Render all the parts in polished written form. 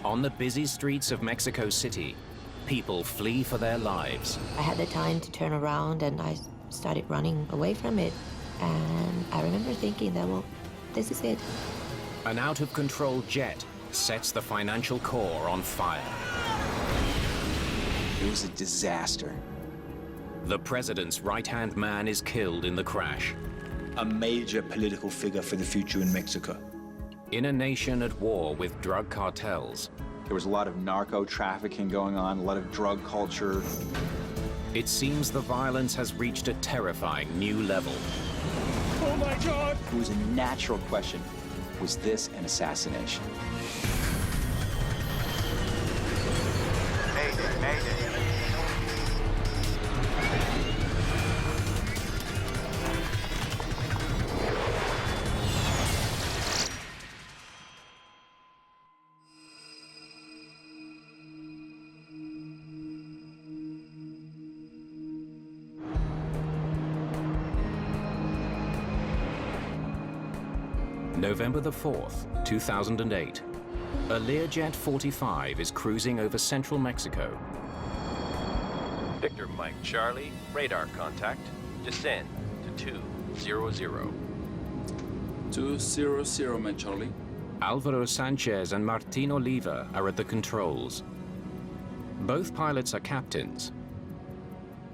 On the busy streets of Mexico City, people flee for their lives. I had the time to turn around and I started running away from it. And I remember thinking that, well, this is it. An out-of-control jet sets the financial core on fire. It was a disaster. The president's right-hand man is killed in the crash. A major political figure for the future in Mexico. In a nation at war with drug cartels, there was a lot of narco trafficking going on, a lot of drug culture. It seems the violence has reached a terrifying new level. Oh my God! It was a natural question. Was this an assassination? November the 4th, 2008. A Learjet 45 is cruising over central Mexico. Victor Mike Charlie, radar contact. Descend to 200. 200, Mike Charlie. Alvaro Sanchez and Martin Oliva are at the controls. Both pilots are captains.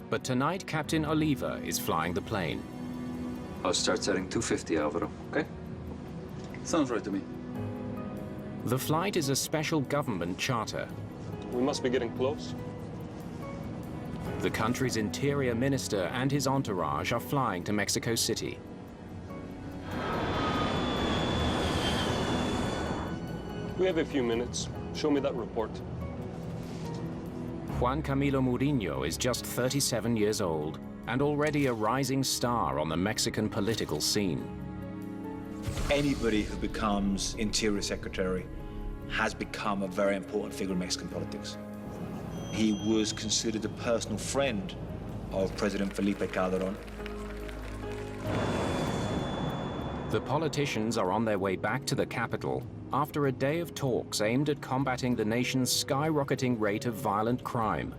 But tonight, Captain Oliva is flying the plane. I'll start setting 250, Alvaro, okay? Sounds right to me. The flight is a special government charter. We must be getting close. The country's interior minister and his entourage are flying to Mexico City. We have a few minutes. Show me that report. Juan Camilo Murillo is just 37 years old and already a rising star on the Mexican political scene. Anybody who becomes Interior Secretary has become a very important figure in Mexican politics. He was considered a personal friend of President Felipe Calderón. The politicians are on their way back to the capital after a day of talks aimed at combating the nation's skyrocketing rate of violent crime.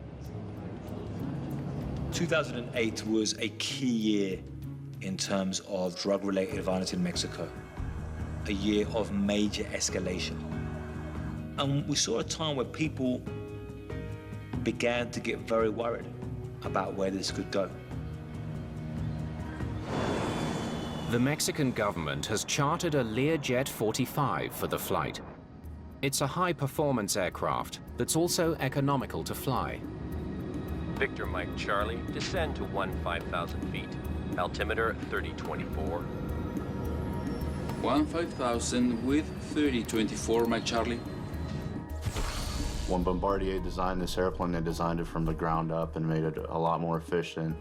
2008 was a key year in terms of drug-related violence in Mexico, a year of major escalation. And we saw a time where people began to get very worried about where this could go. The Mexican government has chartered a Learjet 45 for the flight. It's a high-performance aircraft that's also economical to fly. Victor Mike Charlie, descend to 15,000 feet. Altimeter 3024. 15,000 with 3024, Mike Charlie. When Bombardier designed this airplane, they designed it from the ground up and made it a lot more efficient.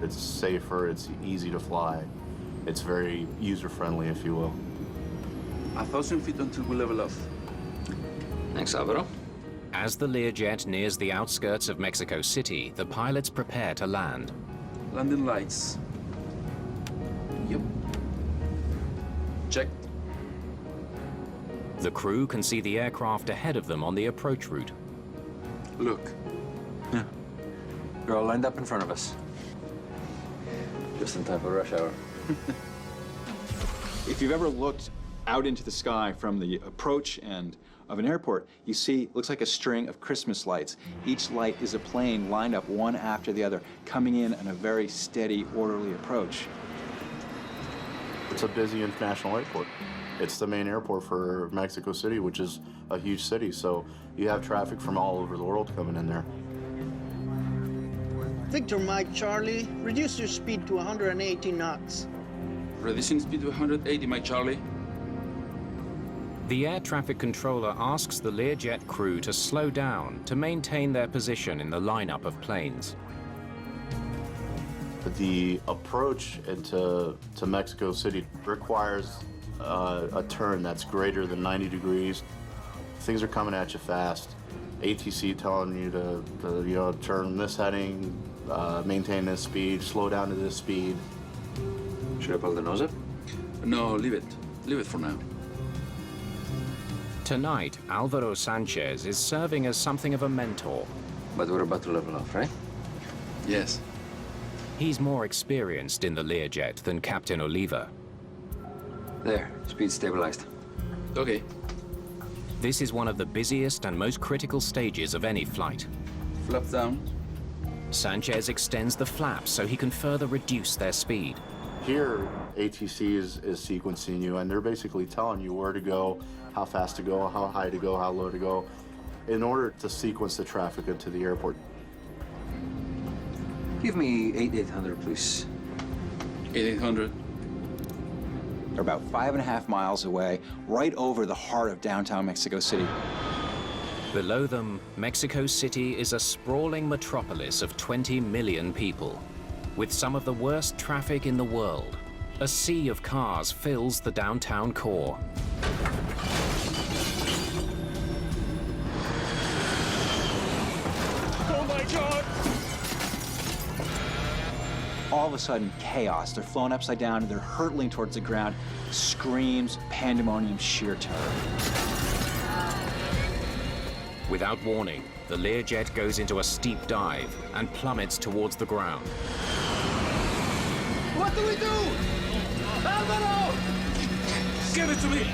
It's safer, it's easy to fly. It's very user-friendly, if you will. 1,000 feet until we level off. Thanks, Alvaro. As the Learjet nears the outskirts of Mexico City, the pilots prepare to land. Landing lights. Yep. Check. The crew can see the aircraft ahead of them on the approach route. Look. Yeah. They're all lined up in front of us. Just in time for rush hour. If you've ever looked out into the sky from the approach end of an airport, you see, looks like a string of Christmas lights. Each light is a plane lined up one after the other, coming in on a very steady, orderly approach. It's a busy international airport. It's the main airport for Mexico City, which is a huge city, so you have traffic from all over the world coming in there. Victor Mike Charlie, reduce your speed to 180 knots. Reducing speed to 180, Mike Charlie. The air traffic controller asks the Learjet crew to slow down to maintain their position in the lineup of planes. The approach into Mexico City requires a turn that's greater than 90 degrees. Things are coming at you fast. ATC telling you to turn this heading, maintain this speed, slow down to this speed. Should I pull the nose up? No, leave it. Leave it for now. Tonight, Alvaro Sanchez is serving as something of a mentor. But we're about to level off, right? Yes. He's more experienced in the Learjet than Captain Oliva. There, speed stabilized. Okay. This is one of the busiest and most critical stages of any flight. Flap down. Sanchez extends the flaps so he can further reduce their speed. Here, ATC is sequencing you, and they're basically telling you where to go, how fast to go, how high to go, how low to go, in order to sequence the traffic into the airport. Give me 8800, please. 8800. They're about 5.5 miles away, right over the heart of downtown Mexico City. Below them, Mexico City is a sprawling metropolis of 20 million people, with some of the worst traffic in the world. A sea of cars fills the downtown core. Oh my God! All of a sudden, chaos. They're flown upside down, they're hurtling towards the ground. Screams, pandemonium, sheer terror. Without warning, the Learjet goes into a steep dive and plummets towards the ground. What do we do? Alvaro! Give it to me!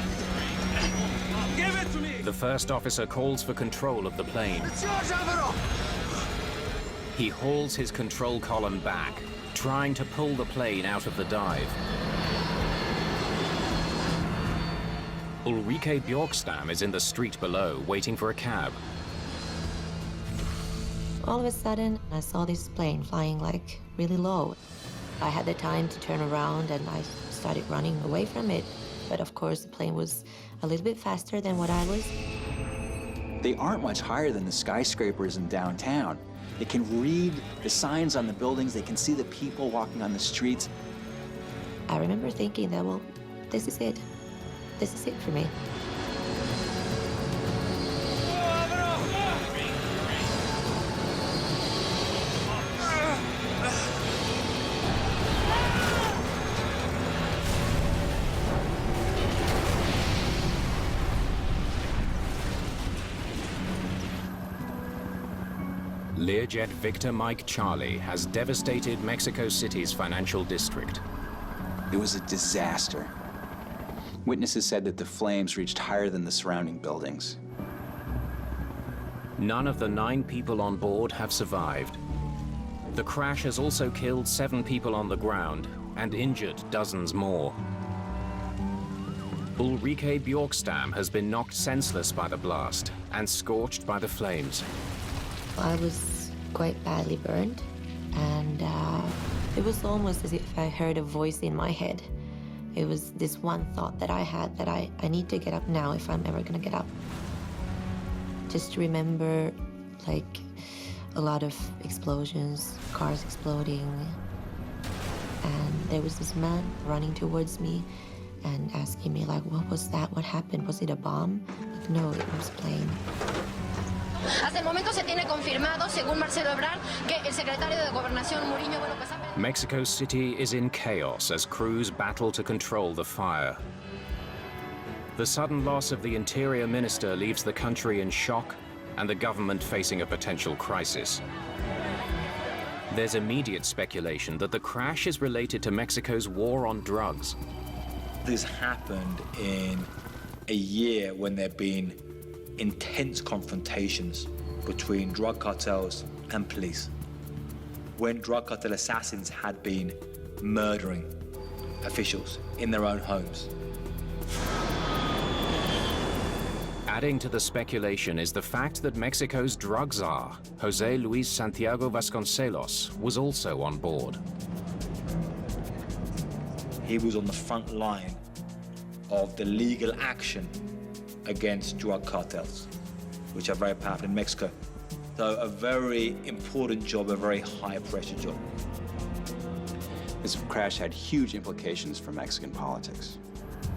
Give it to me! The first officer calls for control of the plane. It's yours, Alvaro! He hauls his control column back, trying to pull the plane out of the dive. Ulrike Bjorkstam is in the street below, waiting for a cab. All of a sudden, I saw this plane flying like really low. I had the time to turn around and I started running away from it. But of course, the plane was a little bit faster than what I was. They aren't much higher than the skyscrapers in downtown. They can read the signs on the buildings, they can see the people walking on the streets. I remember thinking that, well, this is it. This is it for me. Learjet Victor Mike Charlie has devastated Mexico City's financial district. It was a disaster. Witnesses said that the flames reached higher than the surrounding buildings. None of the 9 people on board have survived. The crash has also killed 7 people on the ground and injured dozens more. Ulrike Bjorkstam has been knocked senseless by the blast and scorched by the flames. I was quite badly burned, and it was almost as if I heard a voice in my head. It was this one thought that I had, that I need to get up now if I'm ever gonna get up. Just to remember, like, a lot of explosions, cars exploding, and there was this man running towards me and asking me, like, what was that? What happened? Was it a bomb? Like, no, it was a plane. Hasta el momento se tiene confirmado, según Marcelo Ebrard, que el secretario de Gobernación Muriño, bueno, pues... Mexico City is in chaos as crews battle to control the fire. The sudden loss of the interior minister leaves the country in shock and the government facing a potential crisis. There's immediate speculation that the crash is related to Mexico's war on drugs. This happened in a year when there have been intense confrontations between drug cartels and police, when drug cartel assassins had been murdering officials in their own homes. Adding to the speculation is the fact that Mexico's drug czar, José Luis Santiago Vasconcelos, was also on board. He was on the front line of the legal action against drug cartels, which are very powerful in Mexico. So a very important job, a very high-pressure job. This crash had huge implications for Mexican politics.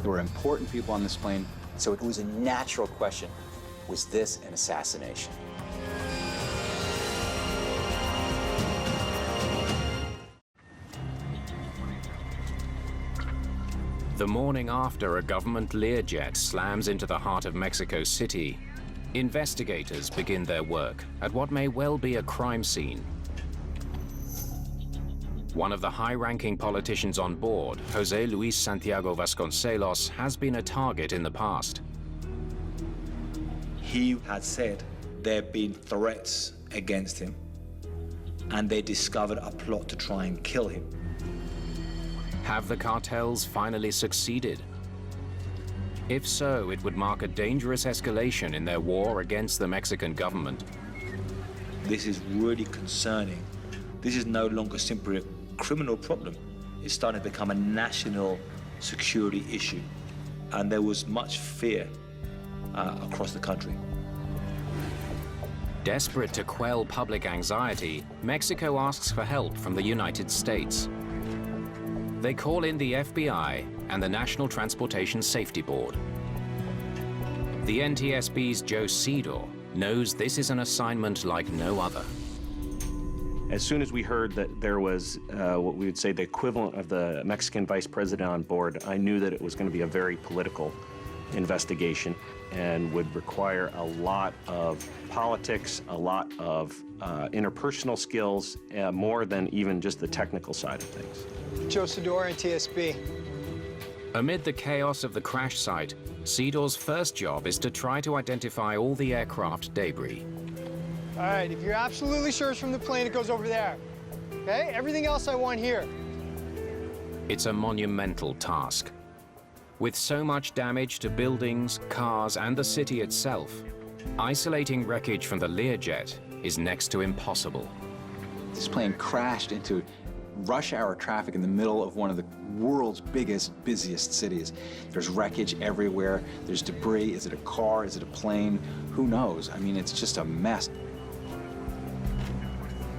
There were important people on this plane, so it was a natural question, was this an assassination? The morning after a government Learjet slams into the heart of Mexico City, investigators begin their work at what may well be a crime scene. One of the high-ranking politicians on board, José Luis Santiago Vasconcelos, has been a target in the past. He had said there had been threats against him, and they discovered a plot to try and kill him. Have the cartels finally succeeded? If so, it would mark a dangerous escalation in their war against the Mexican government. This is really concerning. This is no longer simply a criminal problem. It's starting to become a national security issue, and there was much fear across the country. Desperate to quell public anxiety, Mexico asks for help from the United States. They call in the FBI and the National Transportation Safety Board. The NTSB's Joe Cedar knows this is an assignment like no other. As soon as we heard that there was what we would say the equivalent of the Mexican vice president on board, I knew that it was going to be a very political investigation and would require a lot of politics, a lot of interpersonal skills, more than even just the technical side of things. Joe Cedar, NTSB. Amid the chaos of the crash site, Cedar's first job is to try to identify all the aircraft debris. All right, if you're absolutely sure it's from the plane, it goes over there. Okay? Everything else I want here. It's a monumental task. With so much damage to buildings, cars, and the city itself, isolating wreckage from the Learjet is next to impossible. This plane crashed into rush hour traffic in the middle of one of the world's biggest, busiest cities. There's wreckage everywhere. There's debris. Is it a car? Is it a plane? Who knows? I mean, it's just a mess.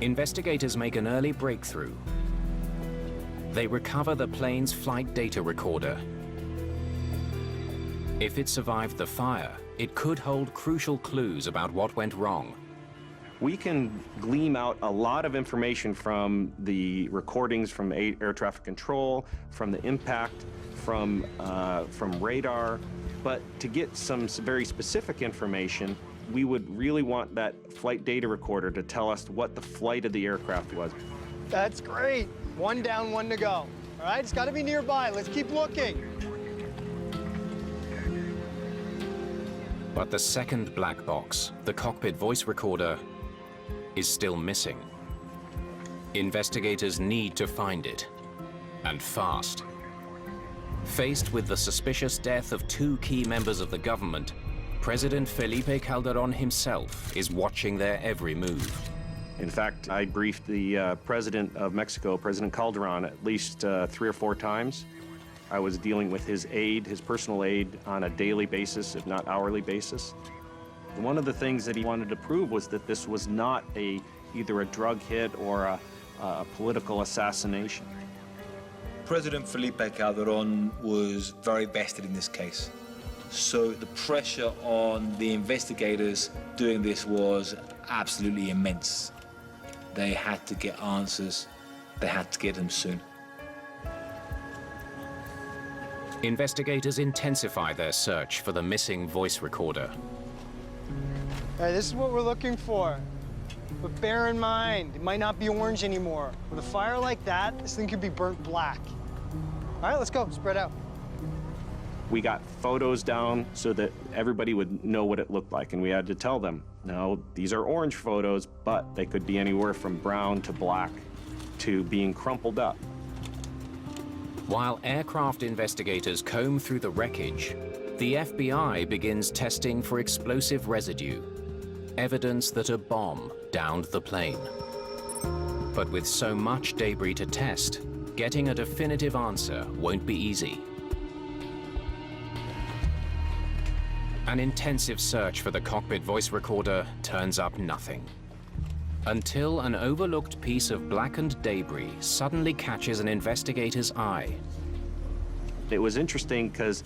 Investigators make an early breakthrough. They recover the plane's flight data recorder. If it survived the fire, it could hold crucial clues about what went wrong. We can glean out a lot of information from the recordings from air traffic control, from the impact, from radar, but to get some very specific information, we would really want that flight data recorder to tell us what the flight of the aircraft was. That's great. One down, one to go. All right, it's got to be nearby. Let's keep looking. But the second black box, the cockpit voice recorder, is still missing. Investigators need to find it, and fast. Faced with the suspicious death of two key members of the government, President Felipe Calderón himself is watching their every move. In fact, I briefed the president of Mexico, President Calderón, at least 3 or 4 times. I was dealing with his aide, his personal aide, on a daily basis, if not hourly basis. One of the things that he wanted to prove was that this was not either a drug hit or a political assassination. President Felipe Calderón was very vested in this case. So the pressure on the investigators doing this was absolutely immense. They had to get answers. They had to get them soon. Investigators intensify their search for the missing voice recorder. All right, this is what we're looking for. But bear in mind, it might not be orange anymore. With a fire like that, this thing could be burnt black. All right, let's go, spread out. We got photos down so that everybody would know what it looked like, and we had to tell them, no, these are orange photos, but they could be anywhere from brown to black to being crumpled up. While aircraft investigators comb through the wreckage, the FBI begins testing for explosive residue, evidence that a bomb downed the plane. But with so much debris to test, getting a definitive answer won't be easy. An intensive search for the cockpit voice recorder turns up nothing. Until an overlooked piece of blackened debris suddenly catches an investigator's eye. It was interesting because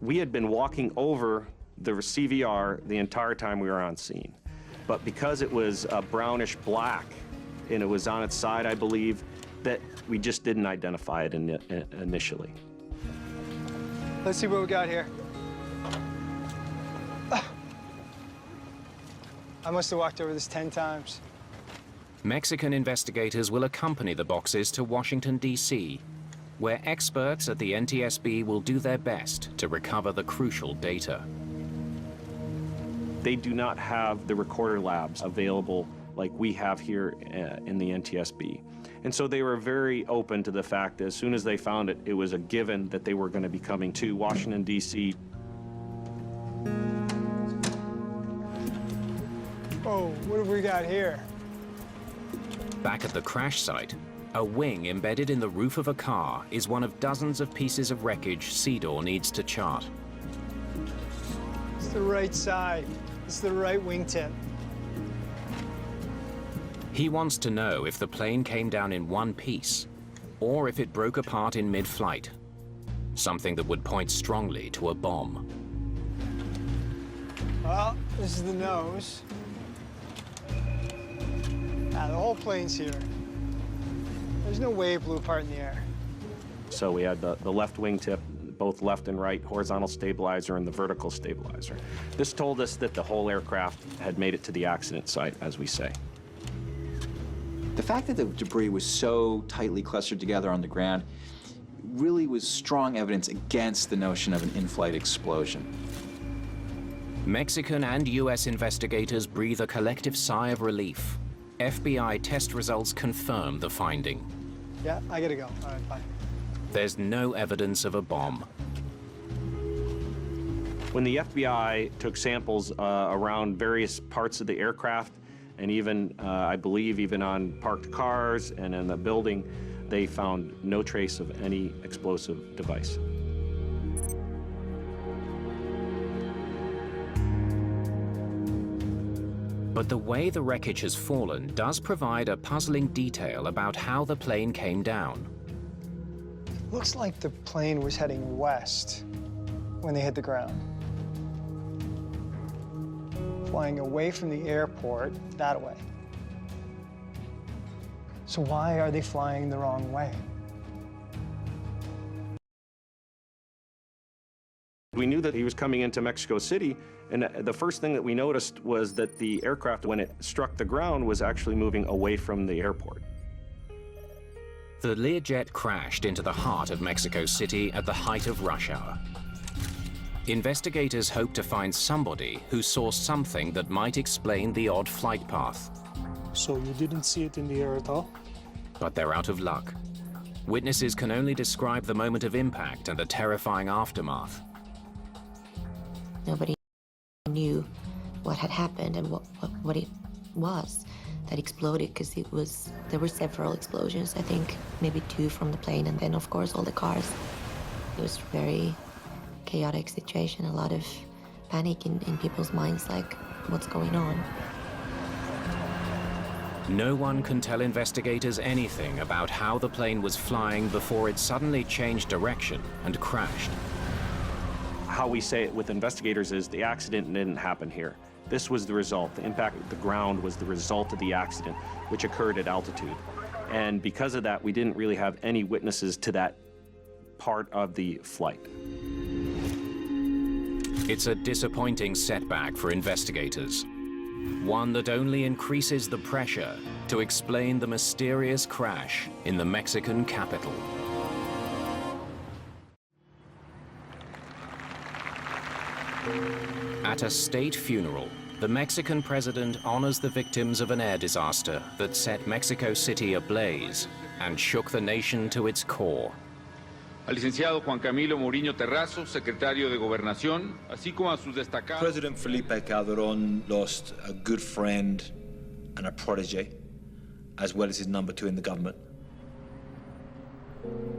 we had been walking over the CVR the entire time we were on scene. But because it was brownish black and it was on its side, I believe, that we just didn't identify it initially. Let's see what we got here. I must have walked over this 10 times. Mexican investigators will accompany the boxes to Washington, D.C., where experts at the NTSB will do their best to recover the crucial data. They do not have the recorder labs available like we have here in the NTSB. And so they were very open to the fact that as soon as they found it, it was a given that they were going to be coming to Washington, D.C. Oh, what have we got here? Back at the crash site, a wing embedded in the roof of a car is one of dozens of pieces of wreckage Cedar needs to chart. It's the right side. It's the right wingtip. He wants to know if the plane came down in one piece, or if it broke apart in mid-flight, something that would point strongly to a bomb. Well, this is the nose. Ah, the whole plane's here. There's no way it blew apart in the air. So we had the left wingtip, both left and right, horizontal stabilizer and the vertical stabilizer. This told us that the whole aircraft had made it to the accident site, as we say. The fact that the debris was so tightly clustered together on the ground really was strong evidence against the notion of an in-flight explosion. Mexican and U.S. investigators breathe a collective sigh of relief. FBI test results confirm the finding. Yeah, I gotta go. All right, bye. There's no evidence of a bomb. When the FBI took samples around various parts of the aircraft, and even, I believe, even on parked cars and in the building, they found no trace of any explosive device. But the way the wreckage has fallen does provide a puzzling detail about how the plane came down. Looks like the plane was heading west when they hit the ground. Flying away from the airport, that way. So why are they flying the wrong way? We knew that he was coming into Mexico City, and the first thing that we noticed was that the aircraft, when it struck the ground, was actually moving away from the airport. The Learjet crashed into the heart of Mexico City at the height of rush hour. Investigators hope to find somebody who saw something that might explain the odd flight path. So you didn't see it in the air at all? But they're out of luck. Witnesses can only describe the moment of impact and the terrifying aftermath. Nobody knew what had happened and what it was that exploded, because there were several explosions. I think maybe 2 from the plane, and then of course all the cars. It was a very chaotic situation, a lot of panic in people's minds, like, what's going on? No one can tell investigators anything about how the plane was flying before it suddenly changed direction and crashed. How we say it with investigators is the accident didn't happen here. This was the result. The impact of the ground was the result of the accident, which occurred at altitude. And because of that, we didn't really have any witnesses to that part of the flight. It's a disappointing setback for investigators. One that only increases the pressure to explain the mysterious crash in the Mexican capital. At a state funeral, the Mexican president honors the victims of an air disaster that set Mexico City ablaze and shook the nation to its core. Al licenciado Juan Camilo Mourinho Terrazo, secretario de Gobernación, así como a sus destacados. President Felipe Calderón lost a good friend and a protege, as well as his number 2 in the government.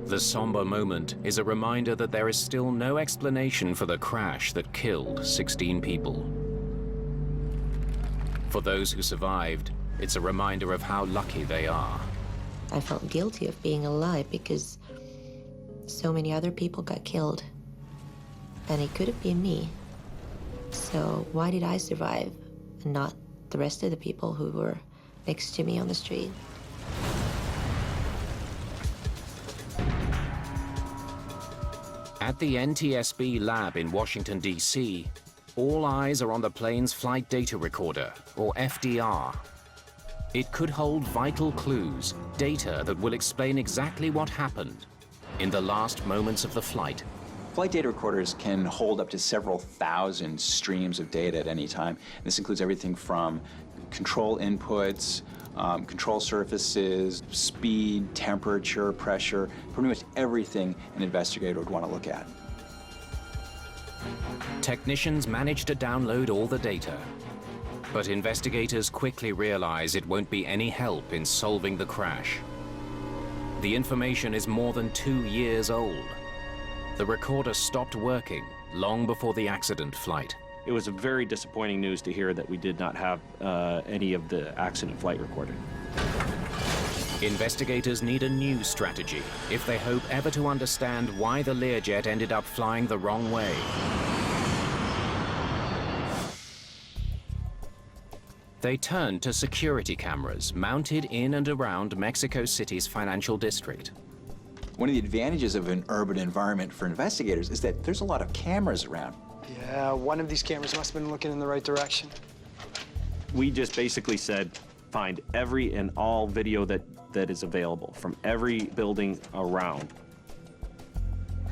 The somber moment is a reminder that there is still no explanation for the crash that killed 16 people. For those who survived, it's a reminder of how lucky they are. I felt guilty of being alive because so many other people got killed, and it could have been me. So why did I survive and not the rest of the people who were next to me on the street? At the NTSB lab in Washington, D.C., all eyes are on the plane's flight data recorder, or FDR. It could hold vital clues, data that will explain exactly what happened in the last moments of the flight. Flight data recorders can hold up to several thousand streams of data at any time. This includes everything from control inputs, control surfaces, speed, temperature, pressure, pretty much everything an investigator would want to look at. Technicians manage to download all the data, but investigators quickly realize it won't be any help in solving the crash. The information is more than 2 years old. The recorder stopped working long before the accident flight. It was a very disappointing news to hear that we did not have any of the accident flight recorded. Investigators need a new strategy if they hope ever to understand why the Learjet ended up flying the wrong way. They turned to security cameras mounted in and around Mexico City's financial district. One of the advantages of an urban environment for investigators is that there's a lot of cameras around. Yeah, one of these cameras must have been looking in the right direction. We just basically said, find every and all video that is available from every building around.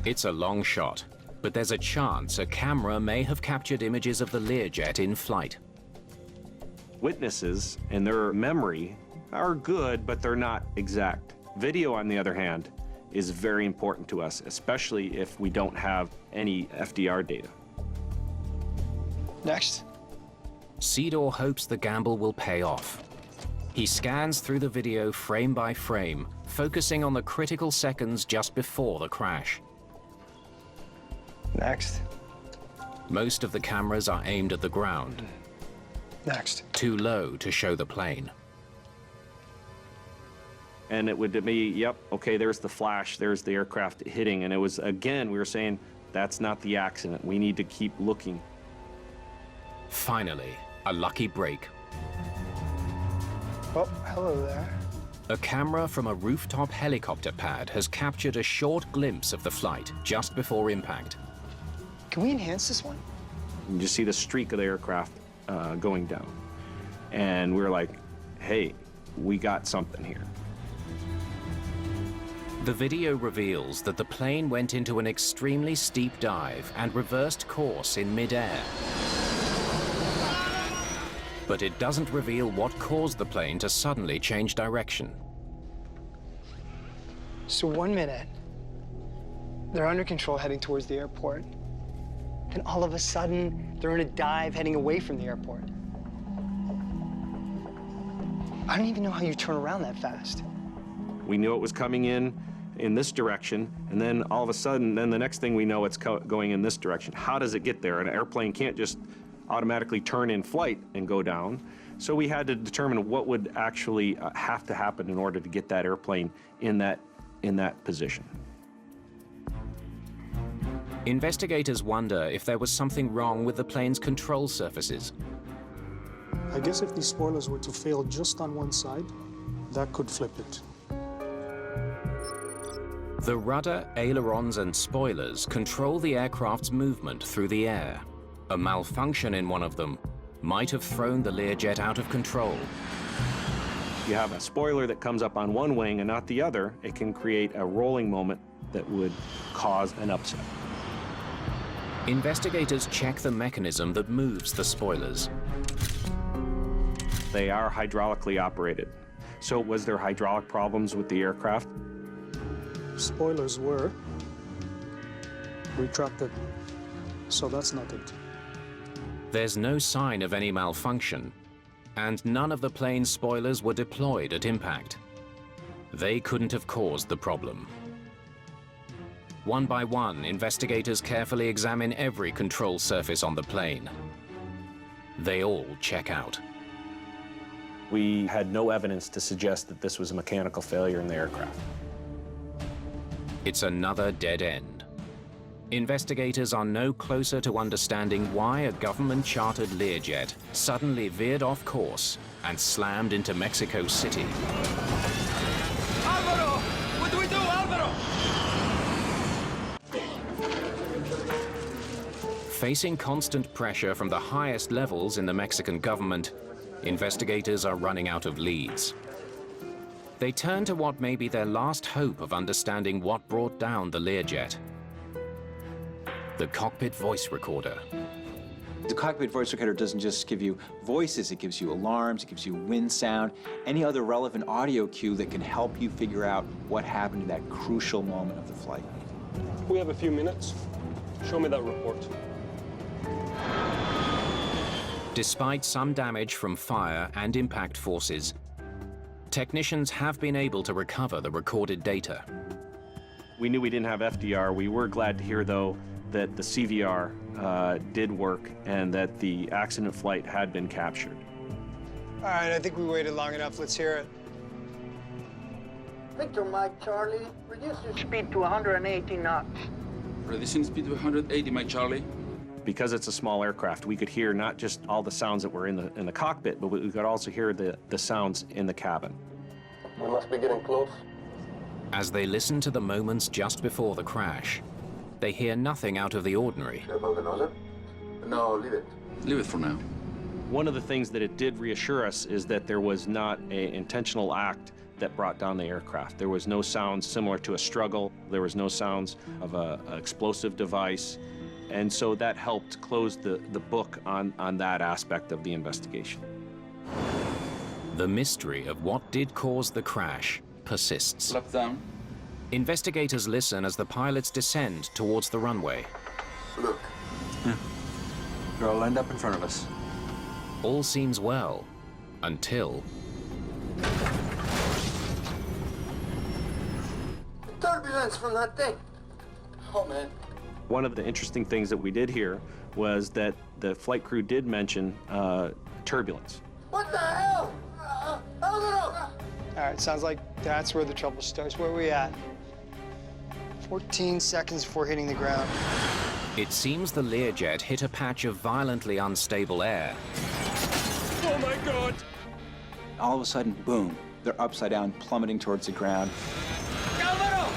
It's a long shot, but there's a chance a camera may have captured images of the Learjet in flight. Witnesses and their memory are good, but they're not exact. Video, on the other hand, is very important to us, especially if we don't have any FDR data. Next. Cedar hopes the gamble will pay off. He scans through the video frame by frame, focusing on the critical seconds just before the crash. Next. Most of the cameras are aimed at the ground. Next. Too low to show the plane. And it would be, yep, okay, there's the flash, there's the aircraft hitting. And it was, again, we were saying, that's not the accident. We need to keep looking. Finally, a lucky break. Oh, hello there. A camera from a rooftop helicopter pad has captured a short glimpse of the flight just before impact. Can we enhance this one? You just see the streak of the aircraft going down. And we were like, hey, we got something here. The video reveals that the plane went into an extremely steep dive and reversed course in mid-air. But it doesn't reveal what caused the plane to suddenly change direction. So 1 minute, they're under control heading towards the airport. Then all of a sudden, they're in a dive heading away from the airport. I don't even know how you turn around that fast. We knew it was coming in this direction, and then all of a sudden, then the next thing we know, it's going in this direction. How does it get there? An airplane can't just automatically turn in flight and go down. So we had to determine what would actually have to happen in order to get that airplane in that position. Investigators wonder if there was something wrong with the plane's control surfaces. I guess if these spoilers were to fail just on one side, that could flip it. The rudder, ailerons, and spoilers control the aircraft's movement through the air. A malfunction in one of them might have thrown the Learjet out of control. If you have a spoiler that comes up on one wing and not the other, it can create a rolling moment that would cause an upset. Investigators check the mechanism that moves the spoilers. They are hydraulically operated. So was there hydraulic problems with the aircraft? Spoilers were retracted, so that's not it. There's no sign of any malfunction, and none of the plane's spoilers were deployed at impact. They couldn't have caused the problem. One by one, investigators carefully examine every control surface on the plane. They all check out. We had no evidence to suggest that this was a mechanical failure in the aircraft. It's another dead end. Investigators are no closer to understanding why a government-chartered Learjet suddenly veered off course and slammed into Mexico City. Alvaro! What do we do, Alvaro? Facing constant pressure from the highest levels in the Mexican government, investigators are running out of leads. They turn to what may be their last hope of understanding what brought down the Learjet: the cockpit voice recorder. The cockpit voice recorder doesn't just give you voices, it gives you alarms, it gives you wind sound, any other relevant audio cue that can help you figure out what happened in that crucial moment of the flight. We have a few minutes. Show me that report. Despite some damage from fire and impact forces, technicians have been able to recover the recorded data. We knew we didn't have FDR. We were glad to hear, though, that the CVR did work and that the accident flight had been captured. All right, I think we waited long enough. Let's hear it. Victor Mike Charlie, reduce your speed to 180 knots. Reducing speed to 180, Mike Charlie. Because it's a small aircraft, we could hear not just all the sounds that were in the cockpit, but we could also hear the sounds in the cabin. We must be getting close. As they listen to the moments just before the crash, they hear nothing out of the ordinary. No, leave it. Leave it for now. One of the things that it did reassure us is that there was not an intentional act that brought down the aircraft. There was no sounds similar to a struggle. There was no sounds of an explosive device. And so that helped close the book on that aspect of the investigation. The mystery of what did cause the crash persists. Lock down. Investigators listen as the pilots descend towards the runway. Look. Yeah. They're all lined up in front of us. All seems well, until... Turbulence from that thing. Oh, man. One of the interesting things that we did hear was that the flight crew did mention turbulence. What the hell? All right, sounds like that's where the trouble starts. Where are we at? 14 seconds before hitting the ground. It seems the Learjet hit a patch of violently unstable air. Oh my God! All of a sudden, boom, they're upside down, plummeting towards the ground. Alvaro!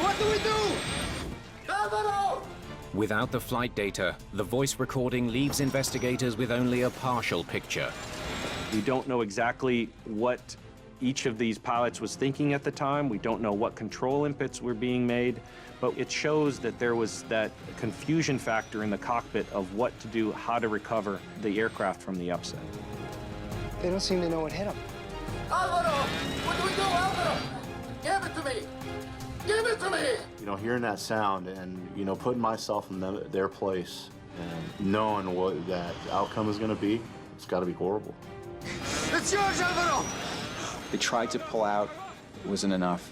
What do we do? Alvaro! Without the flight data, the voice recording leaves investigators with only a partial picture. We don't know exactly what each of these pilots was thinking at the time. We don't know what control inputs were being made, but it shows that there was that confusion factor in the cockpit of what to do, how to recover the aircraft from the upset. They don't seem to know what hit them. Alvaro! What do we do, Alvaro? Give it to me! Give it to me! You know, hearing that sound and, you know, putting myself in their place and knowing what that outcome is going to be, it's got to be horrible. It's yours, Alvaro! They tried to pull out, it wasn't enough.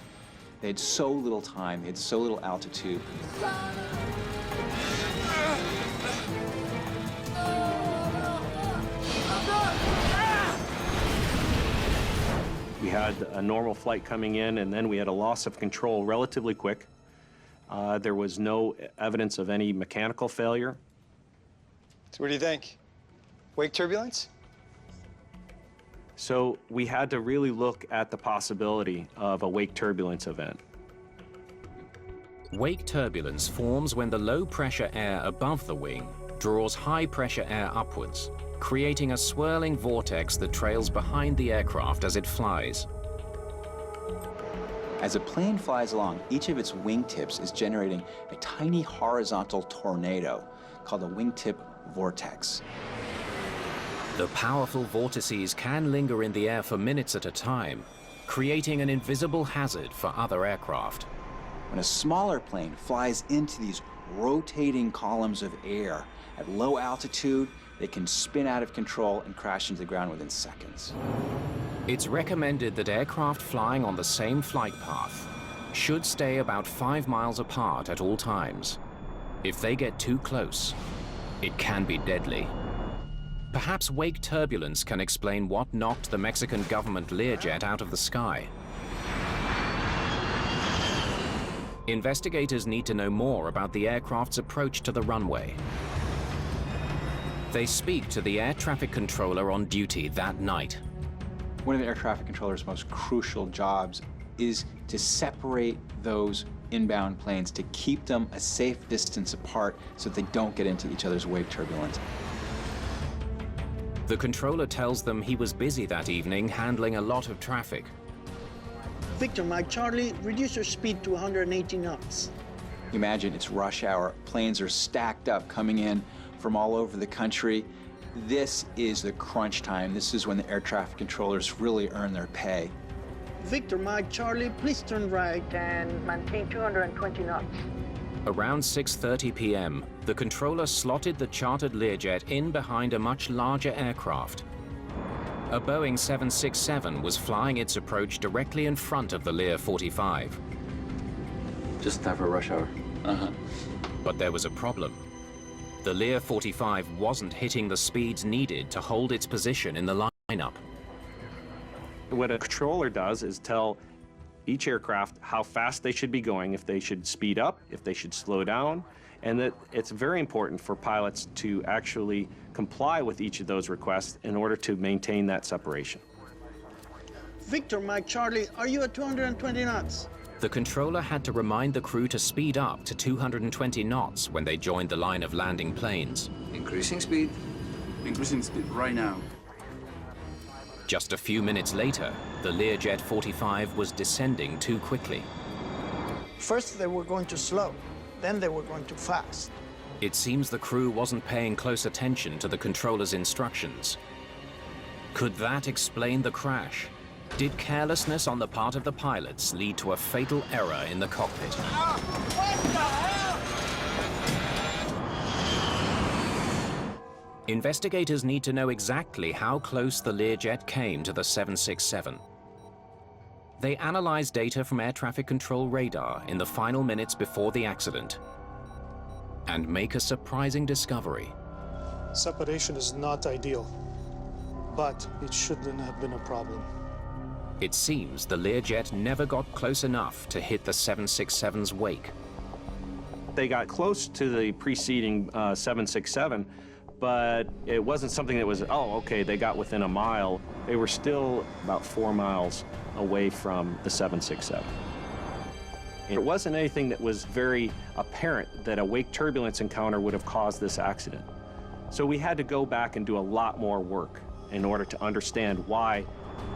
They had so little time, they had so little altitude. We had a normal flight coming in, and then we had a loss of control relatively quick. There was no evidence of any mechanical failure. So what do you think? Wake turbulence? So we had to really look at the possibility of a wake turbulence event. Wake turbulence forms when the low-pressure air above the wing draws high-pressure air upwards, creating a swirling vortex that trails behind the aircraft as it flies. As a plane flies along, each of its wingtips is generating a tiny horizontal tornado called a wingtip vortex. The powerful vortices can linger in the air for minutes at a time, creating an invisible hazard for other aircraft. When a smaller plane flies into these rotating columns of air at low altitude, they can spin out of control and crash into the ground within seconds. It's recommended that aircraft flying on the same flight path should stay about 5 miles apart at all times. If they get too close, it can be deadly. Perhaps wake turbulence can explain what knocked the Mexican government Learjet out of the sky. Investigators need to know more about the aircraft's approach to the runway. They speak to the air traffic controller on duty that night. One of the air traffic controller's most crucial jobs is to separate those inbound planes to keep them a safe distance apart so that they don't get into each other's wake turbulence. The controller tells them he was busy that evening handling a lot of traffic. Victor, Mike Charlie, reduce your speed to 180 knots. Imagine it's rush hour. Planes are stacked up coming in from all over the country. This is the crunch time. This is when the air traffic controllers really earn their pay. Victor, Mike Charlie, please turn right and maintain 220 knots. Around 6:30 p.m., the controller slotted the chartered Learjet in behind a much larger aircraft. A Boeing 767 was flying its approach directly in front of the Lear 45. Just time for rush hour. But there was a problem. The Lear 45 wasn't hitting the speeds needed to hold its position in the lineup. What a controller does is tell each aircraft how fast they should be going, if they should speed up, if they should slow down, and that it's very important for pilots to actually comply with each of those requests in order to maintain that separation. Victor, Mike Charlie, are you at 220 knots? The controller had to remind the crew to speed up to 220 knots when they joined the line of landing planes. Increasing speed. Increasing speed right now. Just a few minutes later, the Learjet 45 was descending too quickly. First they were going too slow, then they were going too fast. It seems the crew wasn't paying close attention to the controller's instructions. Could that explain the crash? Did carelessness on the part of the pilots lead to a fatal error in the cockpit? What the hell? Investigators need to know exactly how close the Learjet came to the 767. They analyzed data from air traffic control radar in the final minutes before the accident and make a surprising discovery. Separation is not ideal, but it shouldn't have been a problem. It seems the Learjet never got close enough to hit the 767's wake. They got close to the preceding 767, but it wasn't something that was, oh, okay, they got within a mile. They were still about 4 miles away from the 767. It wasn't anything that was very apparent that a wake turbulence encounter would have caused this accident. So we had to go back and do a lot more work in order to understand why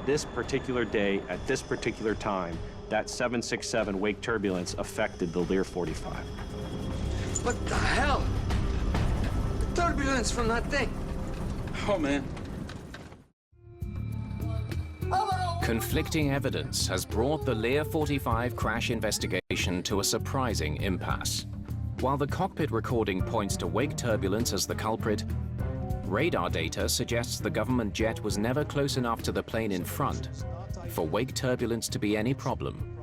this particular day, at this particular time, that 767 wake turbulence affected the Lear 45. What the hell? The turbulence from that thing. Oh, man. Conflicting evidence has brought the Lear 45 crash investigation to a surprising impasse. While the cockpit recording points to wake turbulence as the culprit, radar data suggests the government jet was never close enough to the plane in front for wake turbulence to be any problem.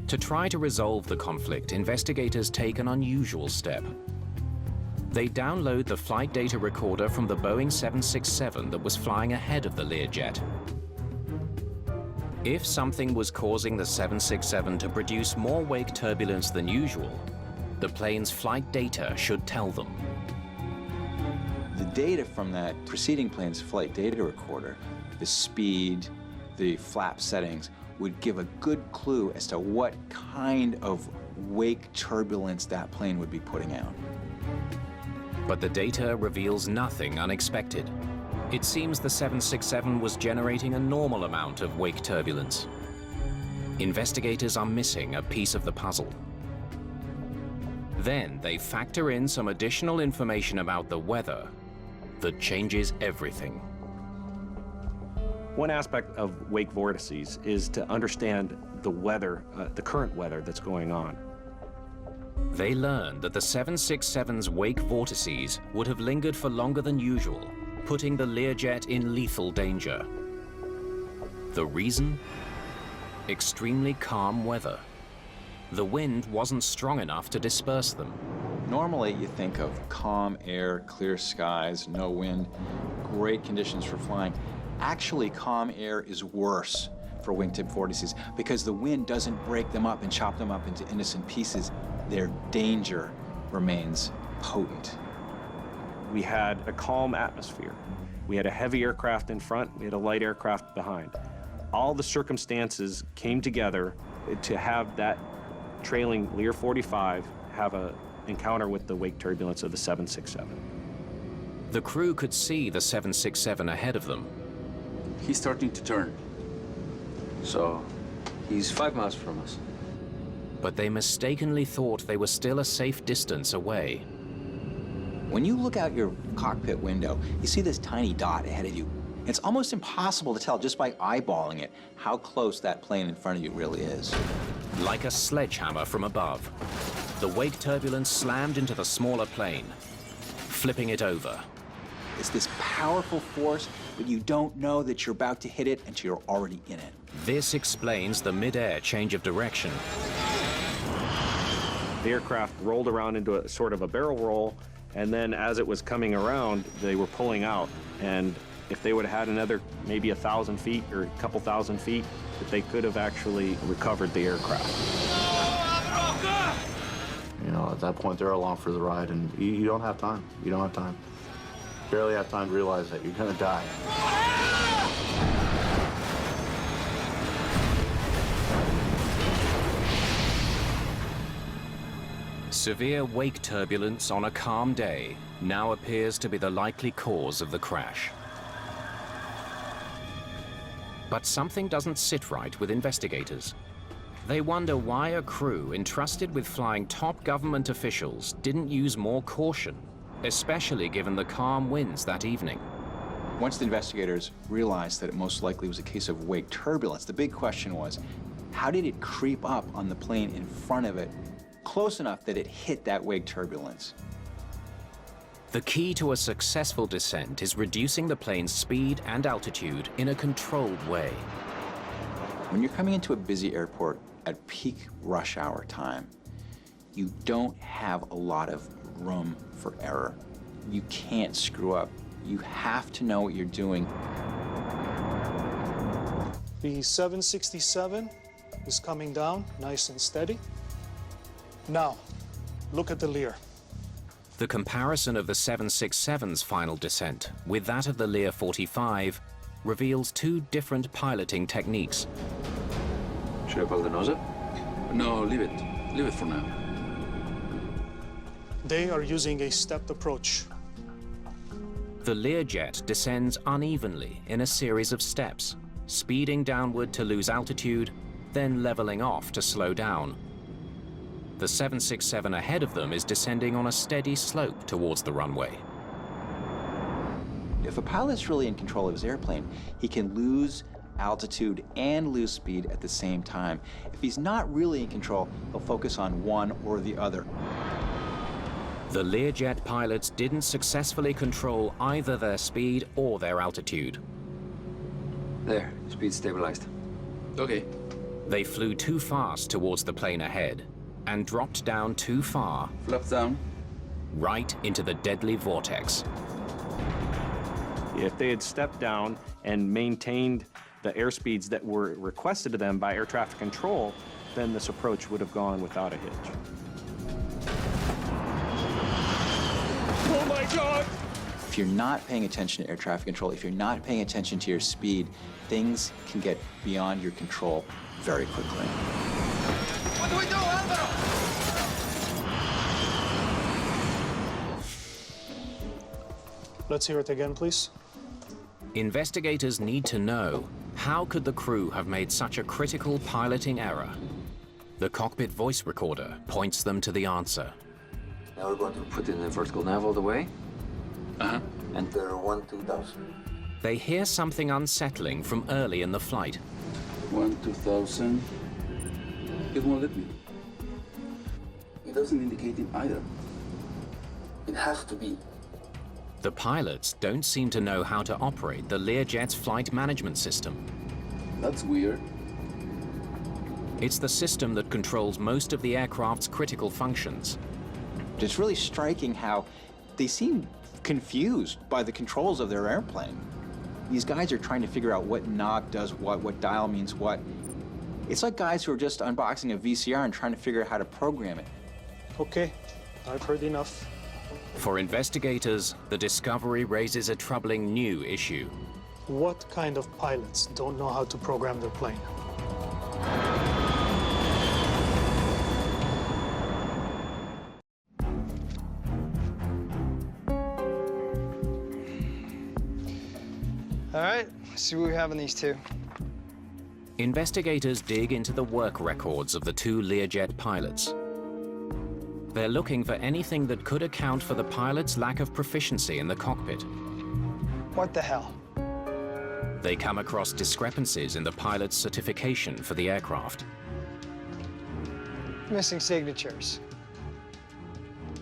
To try to resolve the conflict, investigators take an unusual step. They download the flight data recorder from the Boeing 767 that was flying ahead of the Learjet. If something was causing the 767 to produce more wake turbulence than usual, the plane's flight data should tell them. The data from that preceding plane's flight data recorder, the speed, the flap settings, would give a good clue as to what kind of wake turbulence that plane would be putting out. But the data reveals nothing unexpected. It seems the 767 was generating a normal amount of wake turbulence. Investigators are missing a piece of the puzzle. Then they factor in some additional information about the weather that changes everything. One aspect of wake vortices is to understand the weather, the current weather that's going on. They learned that the 767's wake vortices would have lingered for longer than usual, putting the Learjet in lethal danger. The reason? Extremely calm weather. The wind wasn't strong enough to disperse them. Normally, you think of calm air, clear skies, no wind, great conditions for flying. Actually, calm air is worse for wingtip vortices because the wind doesn't break them up and chop them up into innocent pieces. Their danger remains potent. We had a calm atmosphere. We had a heavy aircraft in front, we had a light aircraft behind. All the circumstances came together to have that trailing Lear 45 have an encounter with the wake turbulence of the 767. The crew could see the 767 ahead of them. He's starting to turn. So, he's 5 miles from us. But they mistakenly thought they were still a safe distance away. When you look out your cockpit window, you see this tiny dot ahead of you. It's almost impossible to tell just by eyeballing it how close that plane in front of you really is. Like a sledgehammer from above, the wake turbulence slammed into the smaller plane, flipping it over. It's this powerful force, but you don't know that you're about to hit it until you're already in it. This explains the mid-air change of direction. The aircraft rolled around into a sort of a barrel roll, and then as it was coming around, they were pulling out. And if they would have had another maybe 1,000 feet or a couple thousand feet, that they could have actually recovered the aircraft. You know, at that point, they're along for the ride, and you don't have time. You don't have time. Barely have time to realize that you're gonna die. Severe wake turbulence on a calm day now appears to be the likely cause of the crash. But something doesn't sit right with investigators. They wonder why a crew entrusted with flying top government officials didn't use more caution, especially given the calm winds that evening. Once the investigators realized that it most likely was a case of wake turbulence, the big question was, how did it creep up on the plane in front of it close enough that it hit that wake turbulence? The key to a successful descent is reducing the plane's speed and altitude in a controlled way. When you're coming into a busy airport at peak rush hour time, you don't have a lot of room for error. You can't screw up. You have to know what you're doing. The 767 is coming down nice and steady. Now, look at the Lear. The comparison of the 767's final descent with that of the Lear 45 reveals two different piloting techniques. Should I pull the nose up? No, leave it. Leave it for now. They are using a stepped approach. The Learjet descends unevenly in a series of steps, speeding downward to lose altitude, then leveling off to slow down. The 767 ahead of them is descending on a steady slope towards the runway. If a pilot's really in control of his airplane, he can lose altitude and lose speed at the same time. If he's not really in control, he'll focus on one or the other. The Learjet pilots didn't successfully control either their speed or their altitude. There, speed stabilized. Okay. They flew too fast towards the plane ahead and dropped down too far. Flaps down. Right into the deadly vortex. If they had stepped down and maintained the airspeeds that were requested of them by air traffic control, then this approach would have gone without a hitch. Oh my God! If you're not paying attention to air traffic control, if you're not paying attention to your speed, things can get beyond your control very quickly. What do we do, Alvaro? Let's hear it again, please. Investigators need to know, how could the crew have made such a critical piloting error? The cockpit voice recorder points them to the answer. Now we're going to put in the vertical nav all the way. Uh-huh. Enter 1-2000. They hear something unsettling from early in the flight. 1-2000. It won't let me. It doesn't indicate it either. It has to be. The pilots don't seem to know how to operate the Learjet's flight management system. That's weird. It's the system that controls most of the aircraft's critical functions. It's really striking how they seem confused by the controls of their airplane. These guys are trying to figure out what knob does what dial means what. It's like guys who are just unboxing a VCR and trying to figure out how to program it. Okay, I've heard enough. For investigators, the discovery raises a troubling new issue. What kind of pilots don't know how to program their plane? All right, let's see what we have in these two. Investigators dig into the work records of the two Learjet pilots. They're looking for anything that could account for the pilot's lack of proficiency in the cockpit. What the hell? They come across discrepancies in the pilot's certification for the aircraft. Missing signatures.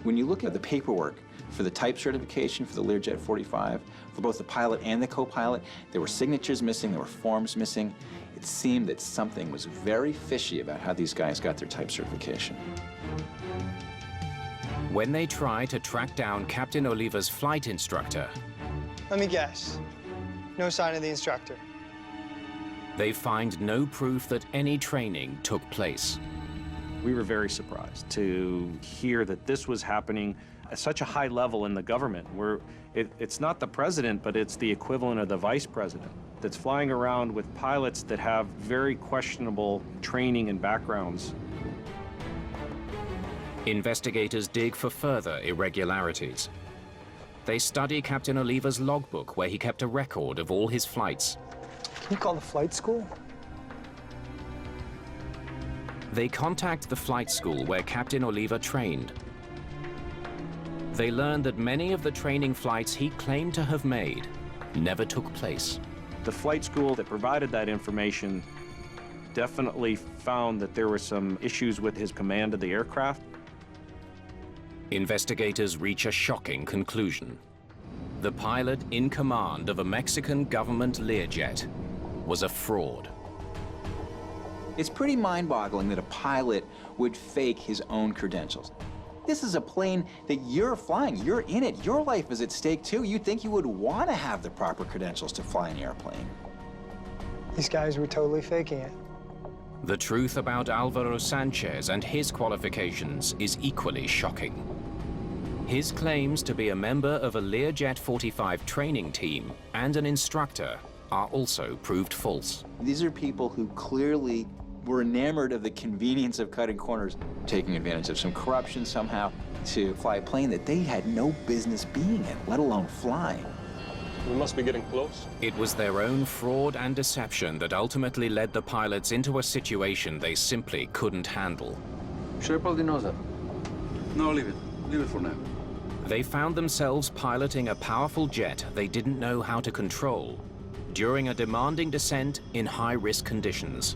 When you look at the paperwork for the type certification for the Learjet 45, for both the pilot and the co-pilot, there were signatures missing, there were forms missing. It seemed that something was very fishy about how these guys got their type certification. When they try to track down Captain Oliva's flight instructor, Let me guess. No sign of the instructor. they find no proof that any training took place. We were very surprised to hear that this was happening at such a high level in the government, where it's not the president, but it's the equivalent of the vice president that's flying around with pilots that have very questionable training and backgrounds. Investigators dig for further irregularities. They study Captain Oliva's logbook, where he kept a record of all his flights. Can you call the flight school? They contact the flight school where Captain Oliva trained. They learn that many of the training flights he claimed to have made never took place. The flight school that provided that information definitely found that there were some issues with his command of the aircraft. Investigators reach a shocking conclusion. The pilot in command of a Mexican government Learjet was a fraud. It's pretty mind-boggling that a pilot would fake his own credentials. This is a plane that you're flying. You're in it. Your life is at stake, too. You'd think you would want to have the proper credentials to fly an airplane. These guys were totally faking it. The truth about Alvaro Sanchez and his qualifications is equally shocking. His claims to be a member of a Learjet 45 training team and an instructor are also proved false. These are people who clearly were enamored of the convenience of cutting corners, taking advantage of some corruption somehow to fly a plane that they had no business being in, let alone flying. We must be getting close. It was their own fraud and deception that ultimately led the pilots into a situation they simply couldn't handle. Sure, Baldi knows that. No, leave it. Leave it for now. They found themselves piloting a powerful jet they didn't know how to control during a demanding descent in high-risk conditions.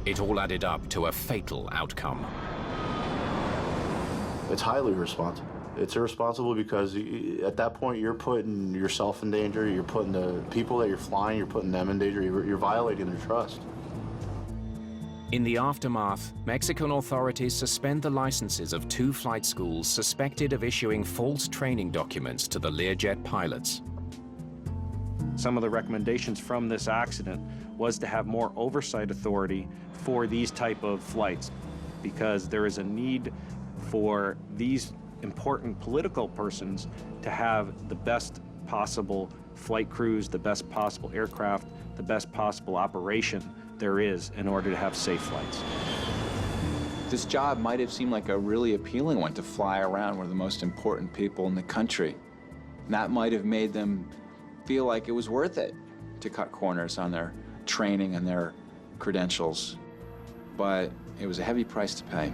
It all added up to a fatal outcome. It's highly irresponsible. It's irresponsible because at that point you're putting yourself in danger, you're putting the people that you're flying, you're putting them in danger, you're violating their trust. In the aftermath, Mexican authorities suspend the licenses of 2 flight schools suspected of issuing false training documents to the Learjet pilots. Some of the recommendations from this accident was to have more oversight authority for these type of flights, because there is a need for these important political persons to have the best possible flight crews, the best possible aircraft, the best possible operation there is in order to have safe flights. This job might have seemed like a really appealing one, to fly around one of the most important people in the country. And that might have made them feel like it was worth it to cut corners on their training and their credentials. But it was a heavy price to pay.